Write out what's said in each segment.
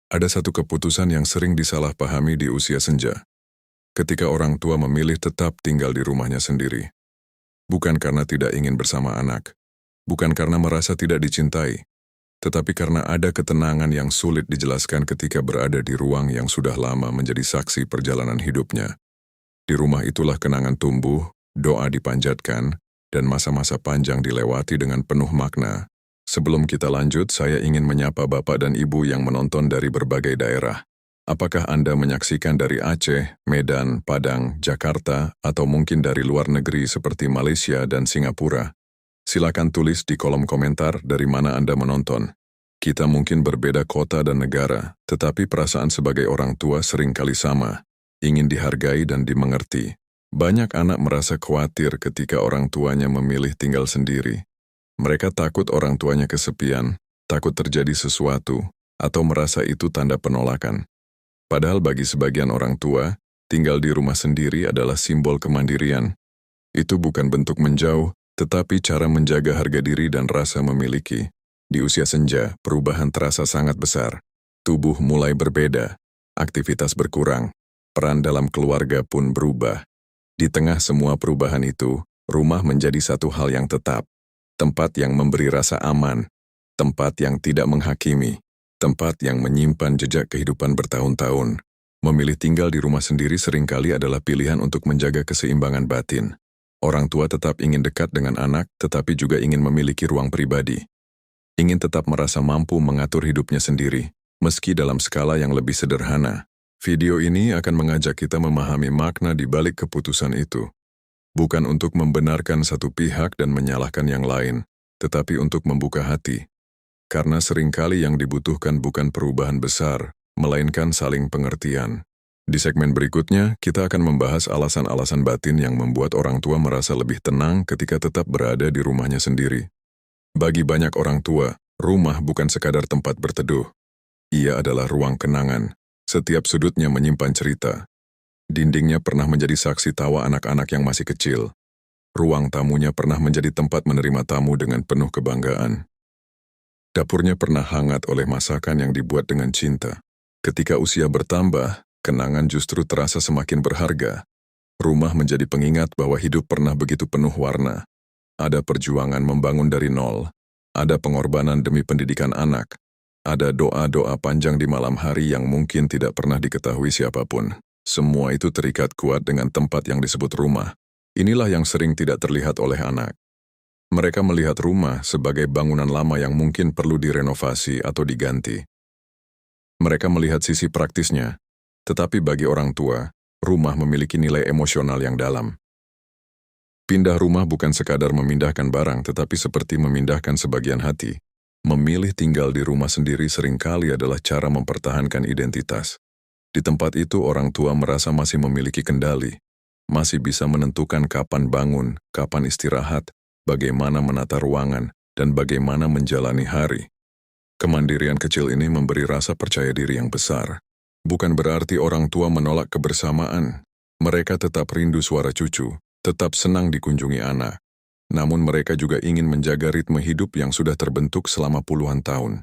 Ada satu keputusan yang sering disalahpahami di usia senja, ketika orang tua memilih tetap tinggal di rumahnya sendiri. Bukan karena tidak ingin bersama anak, bukan karena merasa tidak dicintai, tetapi karena ada ketenangan yang sulit dijelaskan ketika berada di ruang yang sudah lama menjadi saksi perjalanan hidupnya. Di rumah itulah kenangan tumbuh, doa dipanjatkan, dan masa-masa panjang dilewati dengan penuh makna. Sebelum kita lanjut, saya ingin menyapa Bapak dan Ibu yang menonton dari berbagai daerah. Apakah Anda menyaksikan dari Aceh, Medan, Padang, Jakarta, atau mungkin dari luar negeri seperti Malaysia dan Singapura? Silakan tulis di kolom komentar dari mana Anda menonton. Kita mungkin berbeda kota dan negara, tetapi perasaan sebagai orang tua seringkali sama, ingin dihargai dan dimengerti. Banyak anak merasa khawatir ketika orang tuanya memilih tinggal sendiri. Mereka takut orang tuanya kesepian, takut terjadi sesuatu, atau merasa itu tanda penolakan. Padahal bagi sebagian orang tua, tinggal di rumah sendiri adalah simbol kemandirian. Itu bukan bentuk menjauh, tetapi cara menjaga harga diri dan rasa memiliki. Di usia senja, perubahan terasa sangat besar. Tubuh mulai berbeda, aktivitas berkurang, peran dalam keluarga pun berubah. Di tengah semua perubahan itu, rumah menjadi satu hal yang tetap. Tempat yang memberi rasa aman, tempat yang tidak menghakimi, tempat yang menyimpan jejak kehidupan bertahun-tahun. Memilih tinggal di rumah sendiri seringkali adalah pilihan untuk menjaga keseimbangan batin. Orang tua tetap ingin dekat dengan anak, tetapi juga ingin memiliki ruang pribadi. Ingin tetap merasa mampu mengatur hidupnya sendiri, meski dalam skala yang lebih sederhana. Video ini akan mengajak kita memahami makna di balik keputusan itu. Bukan untuk membenarkan satu pihak dan menyalahkan yang lain, tetapi untuk membuka hati. Karena seringkali yang dibutuhkan bukan perubahan besar, melainkan saling pengertian. Di segmen berikutnya, kita akan membahas alasan-alasan batin yang membuat orang tua merasa lebih tenang ketika tetap berada di rumahnya sendiri. Bagi banyak orang tua, rumah bukan sekadar tempat berteduh. Ia adalah ruang kenangan. Setiap sudutnya menyimpan cerita. Dindingnya pernah menjadi saksi tawa anak-anak yang masih kecil. Ruang tamunya pernah menjadi tempat menerima tamu dengan penuh kebanggaan. Dapurnya pernah hangat oleh masakan yang dibuat dengan cinta. Ketika usia bertambah, kenangan justru terasa semakin berharga. Rumah menjadi pengingat bahwa hidup pernah begitu penuh warna. Ada perjuangan membangun dari nol. Ada pengorbanan demi pendidikan anak. Ada doa-doa panjang di malam hari yang mungkin tidak pernah diketahui siapapun. Semua itu terikat kuat dengan tempat yang disebut rumah. Inilah yang sering tidak terlihat oleh anak. Mereka melihat rumah sebagai bangunan lama yang mungkin perlu direnovasi atau diganti. Mereka melihat sisi praktisnya, tetapi bagi orang tua, rumah memiliki nilai emosional yang dalam. Pindah rumah bukan sekadar memindahkan barang, tetapi seperti memindahkan sebagian hati. Memilih tinggal di rumah sendiri seringkali adalah cara mempertahankan identitas. Di tempat itu orang tua merasa masih memiliki kendali, masih bisa menentukan kapan bangun, kapan istirahat, bagaimana menata ruangan, dan bagaimana menjalani hari. Kemandirian kecil ini memberi rasa percaya diri yang besar. Bukan berarti orang tua menolak kebersamaan. Mereka tetap rindu suara cucu, tetap senang dikunjungi anak. Namun mereka juga ingin menjaga ritme hidup yang sudah terbentuk selama puluhan tahun.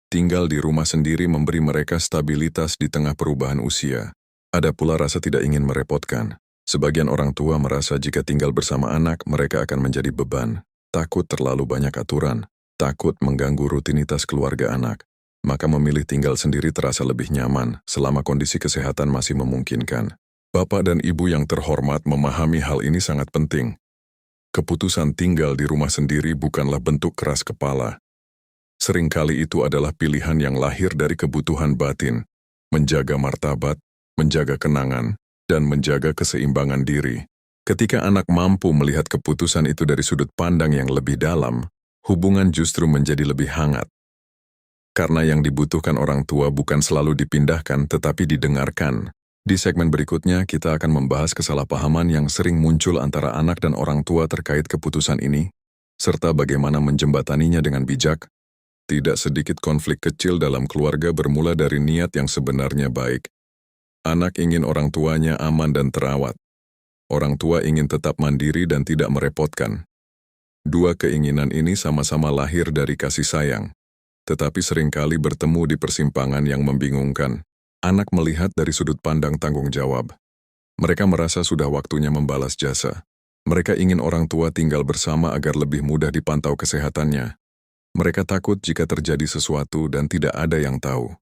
Tinggal di rumah sendiri memberi mereka stabilitas di tengah perubahan usia. Ada pula rasa tidak ingin merepotkan. Sebagian orang tua merasa jika tinggal bersama anak, mereka akan menjadi beban. Takut terlalu banyak aturan, takut mengganggu rutinitas keluarga anak. Maka memilih tinggal sendiri terasa lebih nyaman selama kondisi kesehatan masih memungkinkan. Bapak dan Ibu yang terhormat memahami hal ini sangat penting. Keputusan tinggal di rumah sendiri bukanlah bentuk keras kepala. Seringkali itu adalah pilihan yang lahir dari kebutuhan batin, menjaga martabat, menjaga kenangan, dan menjaga keseimbangan diri. Ketika anak mampu melihat keputusan itu dari sudut pandang yang lebih dalam, hubungan justru menjadi lebih hangat. Karena yang dibutuhkan orang tua bukan selalu dipindahkan tetapi didengarkan. Di segmen berikutnya kita akan membahas kesalahpahaman yang sering muncul antara anak dan orang tua terkait keputusan ini, serta bagaimana menjembataninya dengan bijak. Tidak sedikit konflik kecil dalam keluarga bermula dari niat yang sebenarnya baik. Anak ingin orang tuanya aman dan terawat. Orang tua ingin tetap mandiri dan tidak merepotkan. Dua keinginan ini sama-sama lahir dari kasih sayang. tetapi seringkali bertemu di persimpangan yang membingungkan. Anak melihat dari sudut pandang tanggung jawab. Mereka merasa sudah waktunya membalas jasa. Mereka ingin orang tua tinggal bersama agar lebih mudah dipantau kesehatannya. Mereka takut jika terjadi sesuatu dan tidak ada yang tahu.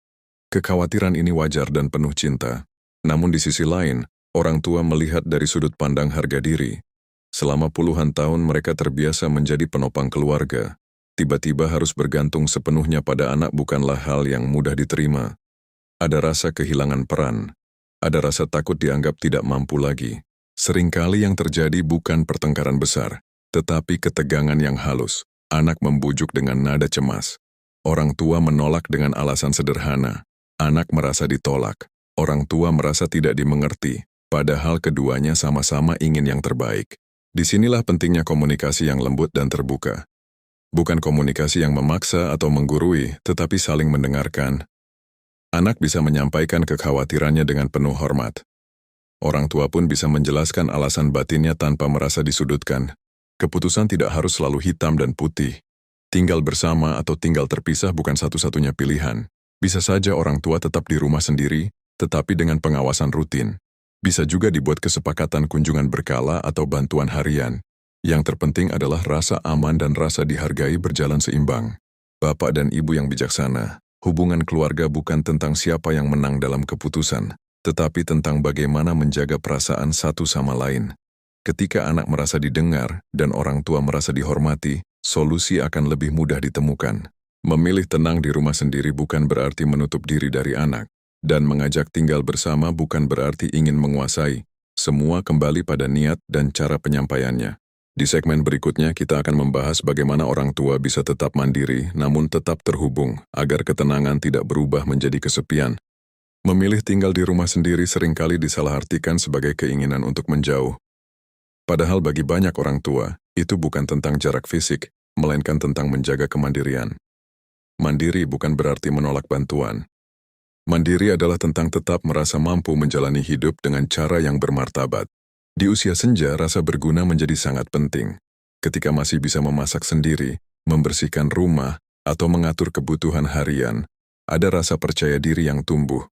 Kekhawatiran ini wajar dan penuh cinta. Namun di sisi lain, orang tua melihat dari sudut pandang harga diri. Selama puluhan tahun mereka terbiasa menjadi penopang keluarga. Tiba-tiba harus bergantung sepenuhnya pada anak bukanlah hal yang mudah diterima. Ada rasa kehilangan peran. Ada rasa takut dianggap tidak mampu lagi. Seringkali yang terjadi bukan pertengkaran besar, tetapi ketegangan yang halus. Anak membujuk dengan nada cemas. Orang tua menolak dengan alasan sederhana. Anak merasa ditolak. Orang tua merasa tidak dimengerti, padahal keduanya sama-sama ingin yang terbaik. Disinilah pentingnya komunikasi yang lembut dan terbuka. Bukan komunikasi yang memaksa atau menggurui, tetapi saling mendengarkan. Anak bisa menyampaikan kekhawatirannya dengan penuh hormat. Orang tua pun bisa menjelaskan alasan batinnya tanpa merasa disudutkan. Keputusan tidak harus selalu hitam dan putih. Tinggal bersama atau tinggal terpisah bukan satu-satunya pilihan. Bisa saja orang tua tetap di rumah sendiri, tetapi dengan pengawasan rutin. Bisa juga dibuat kesepakatan kunjungan berkala atau bantuan harian. Yang terpenting adalah rasa aman dan rasa dihargai berjalan seimbang. Bapak dan ibu yang bijaksana, hubungan keluarga bukan tentang siapa yang menang dalam keputusan, tetapi tentang bagaimana menjaga perasaan satu sama lain. Ketika anak merasa didengar dan orang tua merasa dihormati, solusi akan lebih mudah ditemukan. Memilih tenang di rumah sendiri bukan berarti menutup diri dari anak, dan mengajak tinggal bersama bukan berarti ingin menguasai. Semua kembali pada niat dan cara penyampaiannya. Di segmen berikutnya kita akan membahas bagaimana orang tua bisa tetap mandiri namun tetap terhubung agar ketenangan tidak berubah menjadi kesepian. Memilih tinggal di rumah sendiri seringkali disalahartikan sebagai keinginan untuk menjauh. Padahal bagi banyak orang tua, itu bukan tentang jarak fisik, melainkan tentang menjaga kemandirian. Mandiri bukan berarti menolak bantuan. Mandiri adalah tentang tetap merasa mampu menjalani hidup dengan cara yang bermartabat. Di usia senja, rasa berguna menjadi sangat penting. Ketika masih bisa memasak sendiri, membersihkan rumah, atau mengatur kebutuhan harian, ada rasa percaya diri yang tumbuh.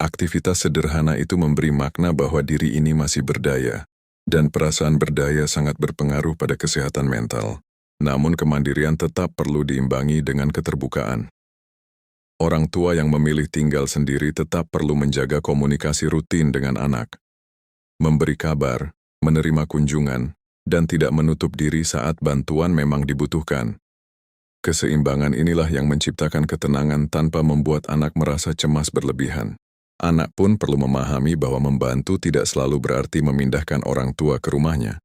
Aktivitas sederhana itu memberi makna bahwa diri ini masih berdaya, dan perasaan berdaya sangat berpengaruh pada kesehatan mental. Namun kemandirian tetap perlu diimbangi dengan keterbukaan. Orang tua yang memilih tinggal sendiri tetap perlu menjaga komunikasi rutin dengan anak. Memberi kabar, menerima kunjungan, dan tidak menutup diri saat bantuan memang dibutuhkan. Keseimbangan inilah yang menciptakan ketenangan tanpa membuat anak merasa cemas berlebihan. Anak pun perlu memahami bahwa membantu tidak selalu berarti memindahkan orang tua ke rumahnya.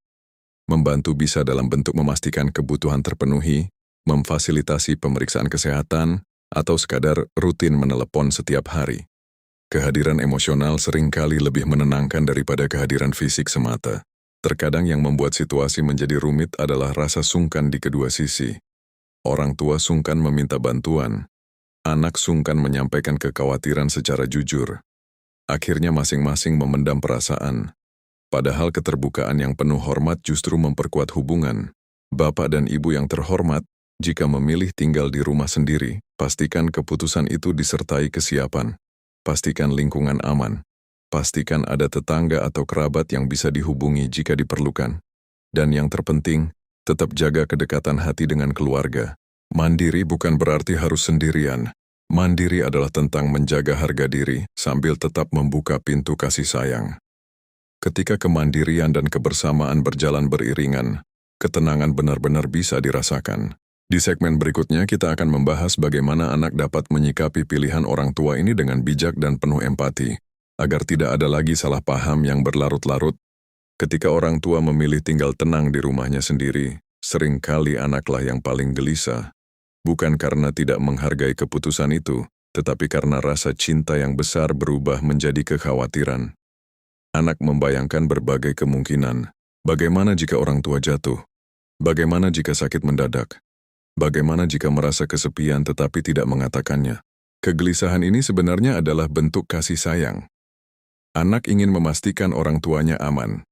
Membantu bisa dalam bentuk memastikan kebutuhan terpenuhi, memfasilitasi pemeriksaan kesehatan, atau sekadar rutin menelepon setiap hari. Kehadiran emosional seringkali lebih menenangkan daripada kehadiran fisik semata. Terkadang yang membuat situasi menjadi rumit adalah rasa sungkan di kedua sisi. Orang tua sungkan meminta bantuan. Anak sungkan menyampaikan kekhawatiran secara jujur. Akhirnya masing-masing memendam perasaan. Padahal keterbukaan yang penuh hormat justru memperkuat hubungan. Bapak dan ibu yang terhormat, jika memilih tinggal di rumah sendiri, pastikan keputusan itu disertai kesiapan. Pastikan lingkungan aman. Pastikan ada tetangga atau kerabat yang bisa dihubungi jika diperlukan. Dan yang terpenting, tetap jaga kedekatan hati dengan keluarga. Mandiri bukan berarti harus sendirian. Mandiri adalah tentang menjaga harga diri sambil tetap membuka pintu kasih sayang. Ketika kemandirian dan kebersamaan berjalan beriringan, ketenangan benar-benar bisa dirasakan. Di segmen berikutnya kita akan membahas bagaimana anak dapat menyikapi pilihan orang tua ini dengan bijak dan penuh empati, agar tidak ada lagi salah paham yang berlarut-larut. Ketika orang tua memilih tinggal tenang di rumahnya sendiri, seringkali anaklah yang paling gelisah. Bukan karena tidak menghargai keputusan itu, tetapi karena rasa cinta yang besar berubah menjadi kekhawatiran. Anak membayangkan berbagai kemungkinan. Bagaimana jika orang tua jatuh? Bagaimana jika sakit mendadak? Bagaimana jika merasa kesepian tetapi tidak mengatakannya? Kegelisahan ini sebenarnya adalah bentuk kasih sayang. Anak ingin memastikan orang tuanya aman.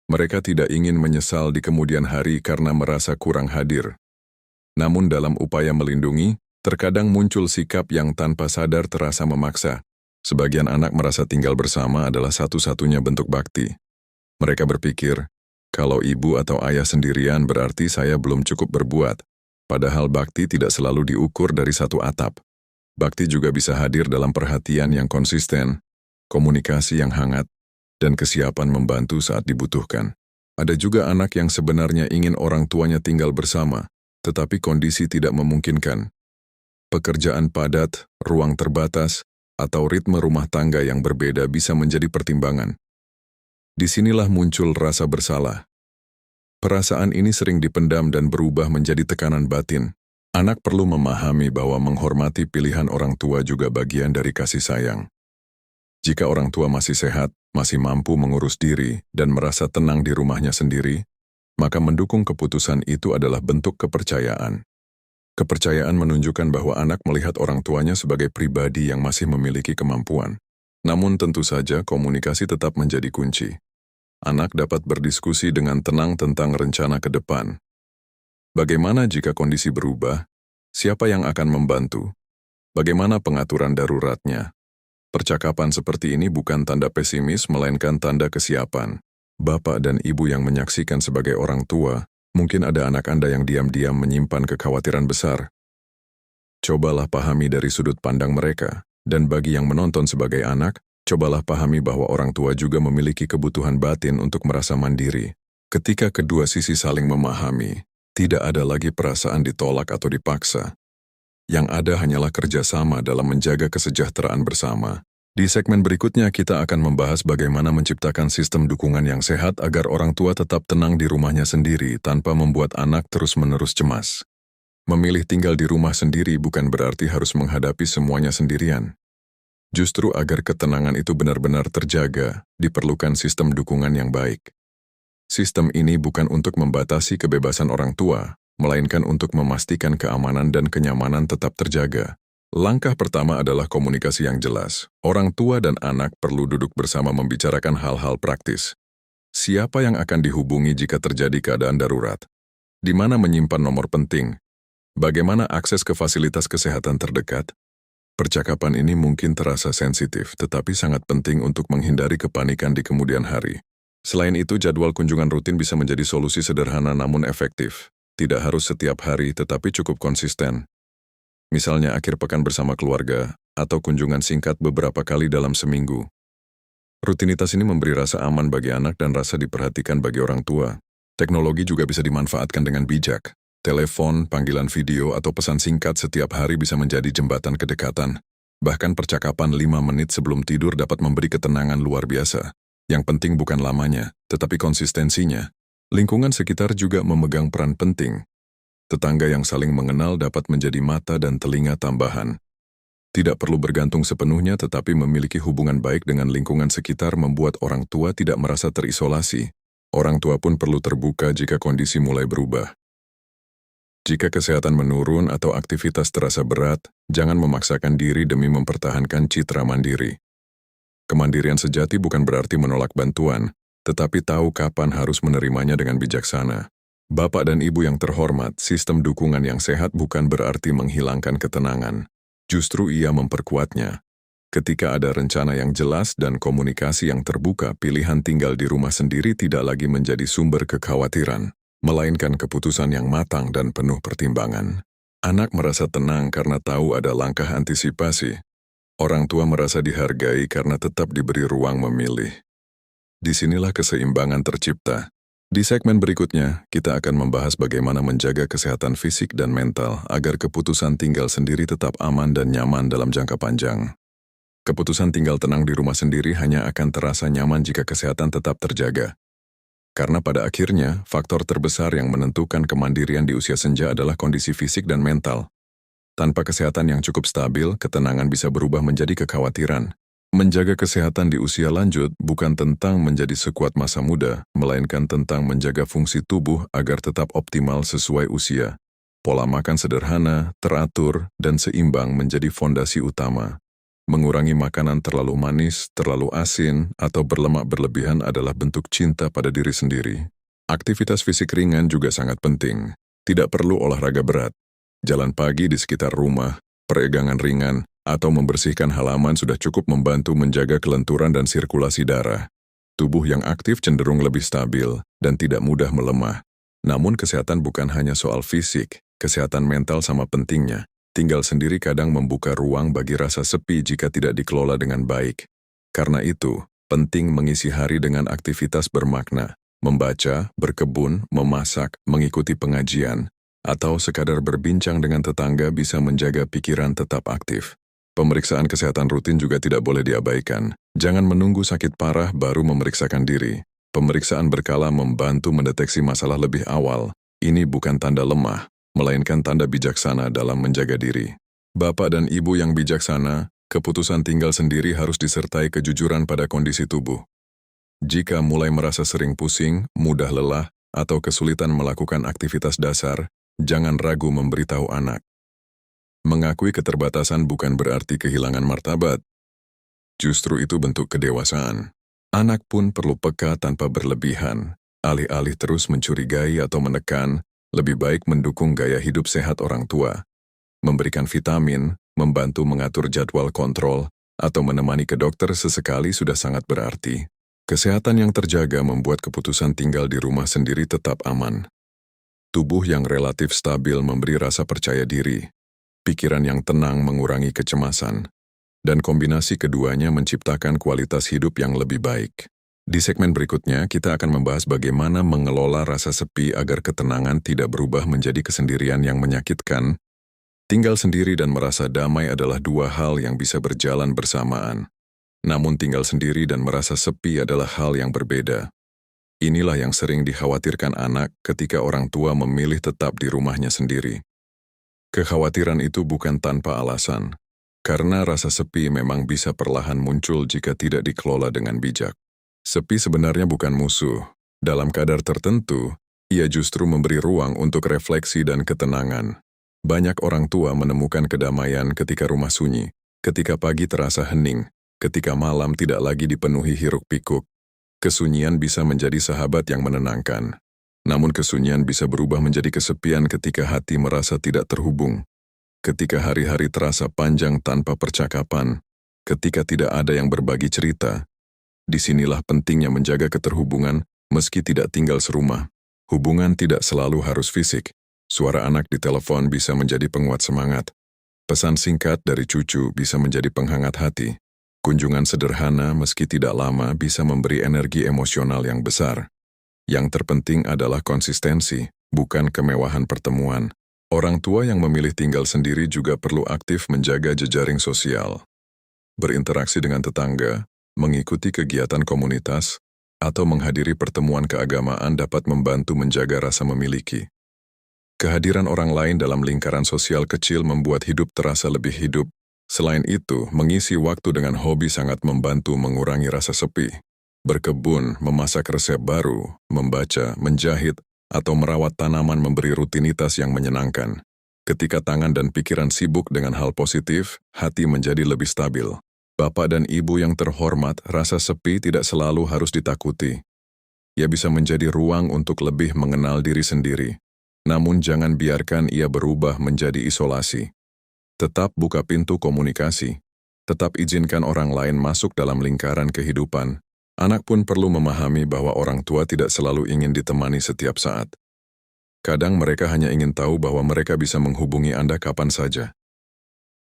Mereka tidak ingin menyesal di kemudian hari karena merasa kurang hadir. Namun dalam upaya melindungi, Terkadang muncul sikap yang tanpa sadar terasa memaksa. Sebagian anak merasa tinggal bersama adalah satu-satunya bentuk bakti. Mereka berpikir, kalau ibu atau ayah sendirian berarti saya belum cukup berbuat. Padahal bakti tidak selalu diukur dari satu atap. Bakti juga bisa hadir dalam perhatian yang konsisten, komunikasi yang hangat, dan kesiapan membantu saat dibutuhkan. Ada juga anak yang sebenarnya ingin orang tuanya tinggal bersama, tetapi kondisi tidak memungkinkan. Pekerjaan padat, ruang terbatas, atau ritme rumah tangga yang berbeda bisa menjadi pertimbangan. Disinilah muncul rasa bersalah. Perasaan ini sering dipendam dan berubah menjadi tekanan batin. Anak perlu memahami bahwa menghormati pilihan orang tua juga bagian dari kasih sayang. Jika orang tua masih sehat, masih mampu mengurus diri, dan merasa tenang di rumahnya sendiri, maka mendukung keputusan itu adalah bentuk kepercayaan. Kepercayaan menunjukkan bahwa anak melihat orang tuanya sebagai pribadi yang masih memiliki kemampuan. Namun tentu saja komunikasi tetap menjadi kunci. Anak dapat berdiskusi dengan tenang tentang rencana ke depan. Bagaimana jika kondisi berubah? Siapa yang akan membantu? Bagaimana pengaturan daruratnya? Percakapan seperti ini bukan tanda pesimis, melainkan tanda kesiapan. Bapak dan ibu yang menyaksikan sebagai orang tua, mungkin ada anak Anda yang diam-diam menyimpan kekhawatiran besar. Cobalah pahami dari sudut pandang mereka, dan bagi yang menonton sebagai anak, cobalah pahami bahwa orang tua juga memiliki kebutuhan batin untuk merasa mandiri. Ketika kedua sisi saling memahami, tidak ada lagi perasaan ditolak atau dipaksa. Yang ada hanyalah kerjasama dalam menjaga kesejahteraan bersama. Di segmen berikutnya kita akan membahas bagaimana menciptakan sistem dukungan yang sehat agar orang tua tetap tenang di rumahnya sendiri tanpa membuat anak terus-menerus cemas. Memilih tinggal di rumah sendiri bukan berarti harus menghadapi semuanya sendirian. Justru agar ketenangan itu benar-benar terjaga, diperlukan sistem dukungan yang baik. Sistem ini bukan untuk membatasi kebebasan orang tua, melainkan untuk memastikan keamanan dan kenyamanan tetap terjaga. Langkah pertama adalah komunikasi yang jelas. Orang tua dan anak perlu duduk bersama membicarakan hal-hal praktis. Siapa yang akan dihubungi jika terjadi keadaan darurat? Di mana menyimpan nomor penting? Bagaimana akses ke fasilitas kesehatan terdekat? Percakapan ini mungkin terasa sensitif, tetapi sangat penting untuk menghindari kepanikan di kemudian hari. Selain itu, jadwal kunjungan rutin bisa menjadi solusi sederhana namun efektif. Tidak harus setiap hari, tetapi cukup konsisten. Misalnya akhir pekan bersama keluarga, atau kunjungan singkat beberapa kali dalam seminggu. Rutinitas ini memberi rasa aman bagi anak dan rasa diperhatikan bagi orang tua. Teknologi juga bisa dimanfaatkan dengan bijak. Telepon, panggilan video, atau pesan singkat setiap hari bisa menjadi jembatan kedekatan. Bahkan percakapan 5 menit sebelum tidur dapat memberi ketenangan luar biasa. Yang penting bukan lamanya, tetapi konsistensinya. Lingkungan sekitar juga memegang peran penting. Tetangga yang saling mengenal dapat menjadi mata dan telinga tambahan. Tidak perlu bergantung sepenuhnya, tetapi memiliki hubungan baik dengan lingkungan sekitar membuat orang tua tidak merasa terisolasi. Orang tua pun perlu terbuka jika kondisi mulai berubah. Jika kesehatan menurun atau aktivitas terasa berat, jangan memaksakan diri demi mempertahankan citra mandiri. Kemandirian sejati bukan berarti menolak bantuan, tetapi tahu kapan harus menerimanya dengan bijaksana. Bapak dan Ibu yang terhormat, sistem dukungan yang sehat bukan berarti menghilangkan ketenangan. Justru ia memperkuatnya. Ketika ada rencana yang jelas dan komunikasi yang terbuka, pilihan tinggal di rumah sendiri tidak lagi menjadi sumber kekhawatiran, melainkan keputusan yang matang dan penuh pertimbangan. Anak merasa tenang karena tahu ada langkah antisipasi. Orang tua merasa dihargai karena tetap diberi ruang memilih. Disinilah keseimbangan tercipta. Di segmen berikutnya, kita akan membahas bagaimana menjaga kesehatan fisik dan mental agar keputusan tinggal sendiri tetap aman dan nyaman dalam jangka panjang. Keputusan tinggal tenang di rumah sendiri hanya akan terasa nyaman jika kesehatan tetap terjaga. Karena pada akhirnya, faktor terbesar yang menentukan kemandirian di usia senja adalah kondisi fisik dan mental. Tanpa kesehatan yang cukup stabil, ketenangan bisa berubah menjadi kekhawatiran. Menjaga kesehatan di usia lanjut bukan tentang menjadi sekuat masa muda, melainkan tentang menjaga fungsi tubuh agar tetap optimal sesuai usia. Pola makan sederhana, teratur, dan seimbang menjadi fondasi utama. Mengurangi makanan terlalu manis, terlalu asin, atau berlemak berlebihan adalah bentuk cinta pada diri sendiri. Aktivitas fisik ringan juga sangat penting. Tidak perlu olahraga berat. Jalan pagi di sekitar rumah, peregangan ringan, atau membersihkan halaman sudah cukup membantu menjaga kelenturan dan sirkulasi darah. Tubuh yang aktif cenderung lebih stabil dan tidak mudah melemah. Namun kesehatan bukan hanya soal fisik, kesehatan mental sama pentingnya. Tinggal sendiri kadang membuka ruang bagi rasa sepi jika tidak dikelola dengan baik. Karena itu, penting mengisi hari dengan aktivitas bermakna, membaca, berkebun, memasak, mengikuti pengajian, atau sekadar berbincang dengan tetangga bisa menjaga pikiran tetap aktif. Pemeriksaan kesehatan rutin juga tidak boleh diabaikan. Jangan menunggu sakit parah baru memeriksakan diri. Pemeriksaan berkala membantu mendeteksi masalah lebih awal. Ini bukan tanda lemah, melainkan tanda bijaksana dalam menjaga diri. Bapak dan ibu yang bijaksana, keputusan tinggal sendiri harus disertai kejujuran pada kondisi tubuh. Jika mulai merasa sering pusing, mudah lelah, atau kesulitan melakukan aktivitas dasar, jangan ragu memberitahu anak. Mengakui keterbatasan bukan berarti kehilangan martabat. Justru itu bentuk kedewasaan. Anak pun perlu peka tanpa berlebihan. Alih-alih terus mencurigai atau menekan, lebih baik mendukung gaya hidup sehat orang tua. Memberikan vitamin, membantu mengatur jadwal kontrol, atau menemani ke dokter sesekali sudah sangat berarti. Kesehatan yang terjaga membuat keputusan tinggal di rumah sendiri tetap aman. Tubuh yang relatif stabil memberi rasa percaya diri. Pikiran yang tenang mengurangi kecemasan, dan kombinasi keduanya menciptakan kualitas hidup yang lebih baik. Di segmen berikutnya, kita akan membahas bagaimana mengelola rasa sepi agar ketenangan tidak berubah menjadi kesendirian yang menyakitkan. Tinggal sendiri dan merasa damai adalah dua hal yang bisa berjalan bersamaan. Namun tinggal sendiri dan merasa sepi adalah hal yang berbeda. Inilah yang sering dikhawatirkan anak ketika orang tua memilih tetap di rumahnya sendiri. Kekhawatiran itu bukan tanpa alasan, karena rasa sepi memang bisa perlahan muncul jika tidak dikelola dengan bijak. Sepi sebenarnya bukan musuh. Dalam kadar tertentu, ia justru memberi ruang untuk refleksi dan ketenangan. Banyak orang tua menemukan kedamaian ketika rumah sunyi, ketika pagi terasa hening, ketika malam tidak lagi dipenuhi hiruk-pikuk. Kesunyian bisa menjadi sahabat yang menenangkan. Namun kesunyian bisa berubah menjadi kesepian ketika hati merasa tidak terhubung. Ketika hari-hari terasa panjang tanpa percakapan, ketika tidak ada yang berbagi cerita. Disinilah pentingnya menjaga keterhubungan meski tidak tinggal serumah. Hubungan tidak selalu harus fisik. Suara anak di telepon bisa menjadi penguat semangat. Pesan singkat dari cucu bisa menjadi penghangat hati. Kunjungan sederhana meski tidak lama bisa memberi energi emosional yang besar. Yang terpenting adalah konsistensi, bukan kemewahan pertemuan. Orang tua yang memilih tinggal sendiri juga perlu aktif menjaga jejaring sosial. Berinteraksi dengan tetangga, mengikuti kegiatan komunitas, atau menghadiri pertemuan keagamaan dapat membantu menjaga rasa memiliki. Kehadiran orang lain dalam lingkaran sosial kecil membuat hidup terasa lebih hidup. Selain itu, mengisi waktu dengan hobi sangat membantu mengurangi rasa sepi. Berkebun, memasak resep baru, membaca, menjahit, atau merawat tanaman memberi rutinitas yang menyenangkan. Ketika tangan dan pikiran sibuk dengan hal positif, hati menjadi lebih stabil. Bapak dan ibu yang terhormat, rasa sepi tidak selalu harus ditakuti. Ia bisa menjadi ruang untuk lebih mengenal diri sendiri. Namun jangan biarkan ia berubah menjadi isolasi. Tetap buka pintu komunikasi. Tetap izinkan orang lain masuk dalam lingkaran kehidupan. Anak pun perlu memahami bahwa orang tua tidak selalu ingin ditemani setiap saat. Kadang mereka hanya ingin tahu bahwa mereka bisa menghubungi Anda kapan saja.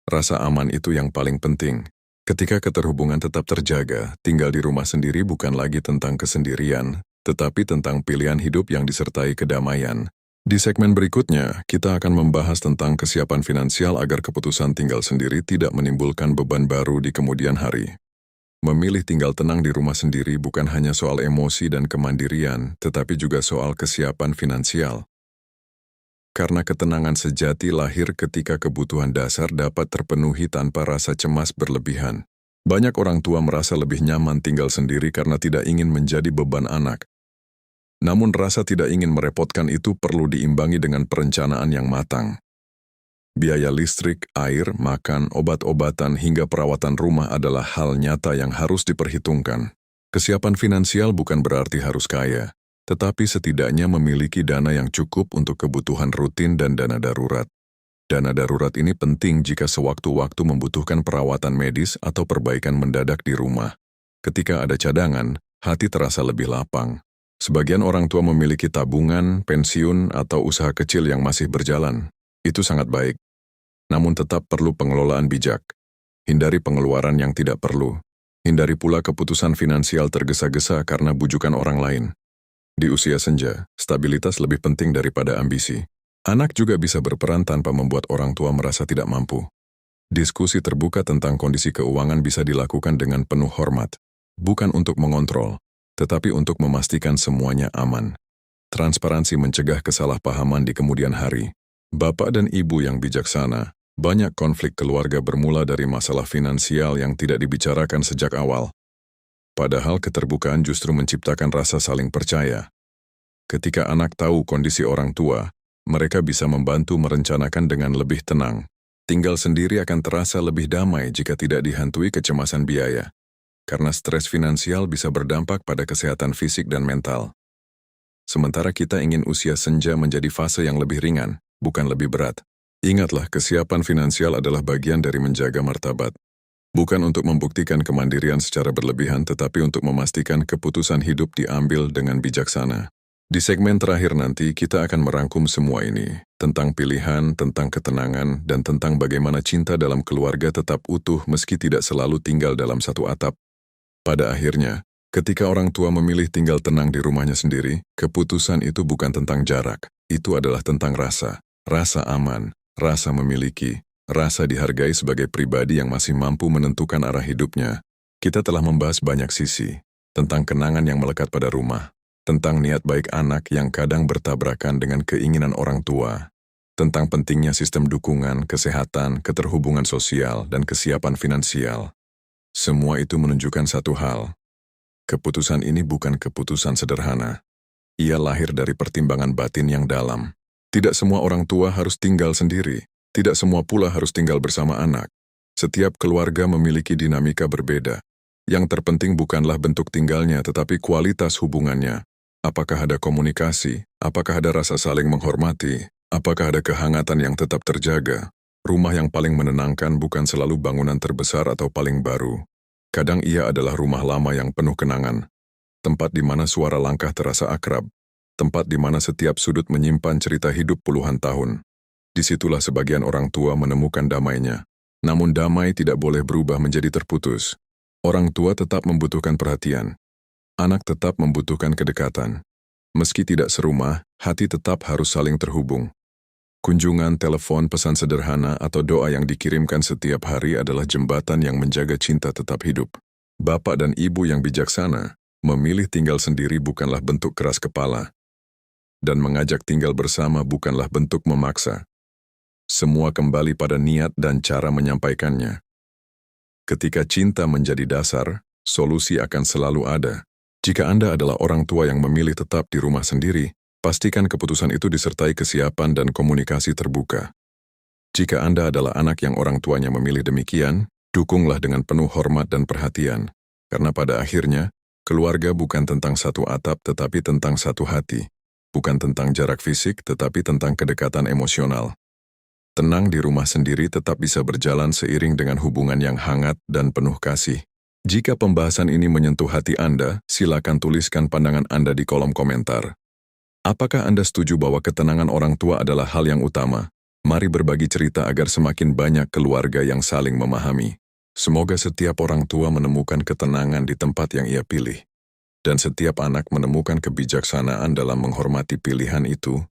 Rasa aman itu yang paling penting. Ketika keterhubungan tetap terjaga, tinggal di rumah sendiri bukan lagi tentang kesendirian, tetapi tentang pilihan hidup yang disertai kedamaian. Di segmen berikutnya, kita akan membahas tentang kesiapan finansial agar keputusan tinggal sendiri tidak menimbulkan beban baru di kemudian hari. Memilih tinggal tenang di rumah sendiri bukan hanya soal emosi dan kemandirian, tetapi juga soal kesiapan finansial. Karena ketenangan sejati lahir ketika kebutuhan dasar dapat terpenuhi tanpa rasa cemas berlebihan. Banyak orang tua merasa lebih nyaman tinggal sendiri karena tidak ingin menjadi beban anak. Namun rasa tidak ingin merepotkan itu perlu diimbangi dengan perencanaan yang matang. Biaya listrik, air, makan, obat-obatan hingga perawatan rumah adalah hal nyata yang harus diperhitungkan. Kesiapan finansial bukan berarti harus kaya, tetapi setidaknya memiliki dana yang cukup untuk kebutuhan rutin dan dana darurat. Dana darurat ini penting jika sewaktu-waktu membutuhkan perawatan medis atau perbaikan mendadak di rumah. Ketika ada cadangan, hati terasa lebih lapang. Sebagian orang tua memiliki tabungan, pensiun, atau usaha kecil yang masih berjalan. Itu sangat baik. Namun tetap perlu pengelolaan bijak. Hindari pengeluaran yang tidak perlu. Hindari pula keputusan finansial tergesa-gesa karena bujukan orang lain. Di usia senja, stabilitas lebih penting daripada ambisi. Anak juga bisa berperan tanpa membuat orang tua merasa tidak mampu. Diskusi terbuka tentang kondisi keuangan bisa dilakukan dengan penuh hormat. Bukan untuk mengontrol, tetapi untuk memastikan semuanya aman. Transparansi mencegah kesalahpahaman di kemudian hari. Bapak dan ibu yang bijaksana, banyak konflik keluarga bermula dari masalah finansial yang tidak dibicarakan sejak awal. Padahal keterbukaan justru menciptakan rasa saling percaya. Ketika anak tahu kondisi orang tua, mereka bisa membantu merencanakan dengan lebih tenang. Tinggal sendiri akan terasa lebih damai jika tidak dihantui kecemasan biaya. Karena stres finansial bisa berdampak pada kesehatan fisik dan mental. Sementara kita ingin usia senja menjadi fase yang lebih ringan, bukan lebih berat. Ingatlah, kesiapan finansial adalah bagian dari menjaga martabat. Bukan untuk membuktikan kemandirian secara berlebihan, tetapi untuk memastikan keputusan hidup diambil dengan bijaksana. Di segmen terakhir nanti, kita akan merangkum semua ini, tentang pilihan, tentang ketenangan, dan tentang bagaimana cinta dalam keluarga tetap utuh meski tidak selalu tinggal dalam satu atap. Pada akhirnya, ketika orang tua memilih tinggal tenang di rumahnya sendiri, keputusan itu bukan tentang jarak, itu adalah tentang rasa aman, rasa memiliki, rasa dihargai sebagai pribadi yang masih mampu menentukan arah hidupnya. Kita telah membahas banyak sisi, tentang kenangan yang melekat pada rumah, tentang niat baik anak yang kadang bertabrakan dengan keinginan orang tua, tentang pentingnya sistem dukungan, kesehatan, keterhubungan sosial, dan kesiapan finansial. Semua itu menunjukkan satu hal. Keputusan ini bukan keputusan sederhana. Ia lahir dari pertimbangan batin yang dalam. Tidak semua orang tua harus tinggal sendiri. Tidak semua pula harus tinggal bersama anak. Setiap keluarga memiliki dinamika berbeda. Yang terpenting bukanlah bentuk tinggalnya, tetapi kualitas hubungannya. Apakah ada komunikasi? Apakah ada rasa saling menghormati? Apakah ada kehangatan yang tetap terjaga? Rumah yang paling menenangkan bukan selalu bangunan terbesar atau paling baru. Kadang ia adalah rumah lama yang penuh kenangan. Tempat di mana suara langkah terasa akrab. Tempat di mana setiap sudut menyimpan cerita hidup puluhan tahun. Disitulah sebagian orang tua menemukan damainya. Namun damai tidak boleh berubah menjadi terputus. Orang tua tetap membutuhkan perhatian. Anak tetap membutuhkan kedekatan. Meski tidak serumah, hati tetap harus saling terhubung. Kunjungan, telepon, pesan sederhana, atau doa yang dikirimkan setiap hari adalah jembatan yang menjaga cinta tetap hidup. Bapak dan ibu yang bijaksana, memilih tinggal sendiri bukanlah bentuk keras kepala. Dan mengajak tinggal bersama bukanlah bentuk memaksa. Semua kembali pada niat dan cara menyampaikannya. Ketika cinta menjadi dasar, solusi akan selalu ada. Jika Anda adalah orang tua yang memilih tetap di rumah sendiri, pastikan keputusan itu disertai kesiapan dan komunikasi terbuka. Jika Anda adalah anak yang orang tuanya memilih demikian, dukunglah dengan penuh hormat dan perhatian. Karena pada akhirnya, keluarga bukan tentang satu atap tetapi tentang satu hati. Bukan tentang jarak fisik tetapi tentang kedekatan emosional. Tenang di rumah sendiri tetap bisa berjalan seiring dengan hubungan yang hangat dan penuh kasih. Jika pembahasan ini menyentuh hati Anda, silakan tuliskan pandangan Anda di kolom komentar. Apakah Anda setuju bahwa ketenangan orang tua adalah hal yang utama? Mari berbagi cerita agar semakin banyak keluarga yang saling memahami. Semoga setiap orang tua menemukan ketenangan di tempat yang ia pilih. Dan setiap anak menemukan kebijaksanaan dalam menghormati pilihan itu.